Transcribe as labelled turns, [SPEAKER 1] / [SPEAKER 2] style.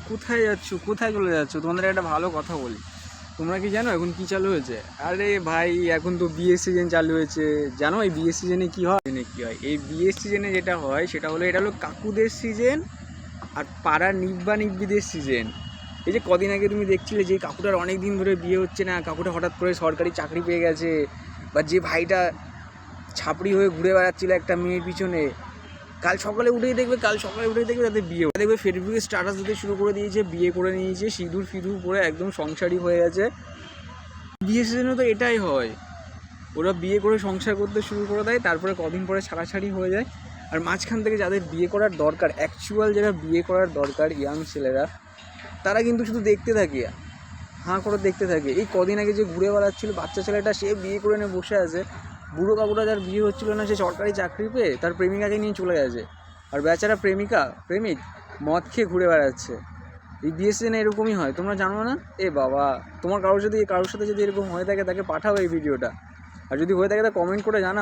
[SPEAKER 1] কোথায় যাচ্ছ, কোথায় চলে যাচ্ছ? তোমাদের একটা ভালো কথা বলি, তোমরা কি জানো এখন কি চালু হয়েছে? আরে ভাই, এখন তো বিয়ের সিজন চালু হয়েছে। জানো এই বিয়ের সিজনে কি হয়? এই বিয়ের সিজনে যেটা হয় সেটা হলো, এটা হলো কাকুদের সিজন আর পাড়ার নিব্বা নিব্বিদের সিজন। এই যে কদিন আগে তুমি দেখছিলে যে কাকুটার অনেক দিন ধরে বিয়ে হচ্ছে না, কাকুটা হঠাৎ করে সরকারি চাকরি পেয়ে গেছে, বা যে ভাইটা ছাপড়ি হয়ে ঘুরে বেড়াচ্ছিল একটা মেয়ের পিছনে, কাল সকালে উঠেই দেখবে তাদের বিয়ে দেখবে ফেসবুকে স্ট্যাটাস দিতে শুরু করে দিয়েছে, বিয়ে করে নিয়েছে, সিঁদুর ফিঁদুর পরে একদম সংসারী হয়ে গেছে। বিয়ে সিজনে তো এটাই হয়, ওরা বিয়ে করে সংসার করতে শুরু করে দেয়, তারপরে কদিন পরে ছাড়াছাড়ি হয়ে যায়। আর মাঝখান থেকে যাদের বিয়ে করার দরকার, অ্যাকচুয়াল যারা বিয়ে করার দরকার ইয়াং ছেলেরা, তারা কিন্তু শুধু দেখতে থাকে, হাঁ করে দেখতে থাকে। এই কদিন আগে যে ঘুরে বেড়াচ্ছিল বাচ্চা ছেলেটা, সে বিয়ে করে নিয়ে বসে আছে। বুড়ো কাকুটা যার বিয়ে হচ্ছিল না, সে সরকারি চাকরি পেয়ে তার প্রেমিকাকে নিয়ে চলে গেছে, আর বেচারা প্রেমিক মদ খেয়ে ঘুরে বেড়াচ্ছে। এই বিয়ে সিজনে এরকমই হয়, তোমরা জানো না? এ বাবা, তোমার কারোর সাথে যদি এরকম হয়ে থাকে তাকে পাঠাও এই ভিডিওটা, আর যদি হয়ে থাকে তা কমেন্ট করে জানাও।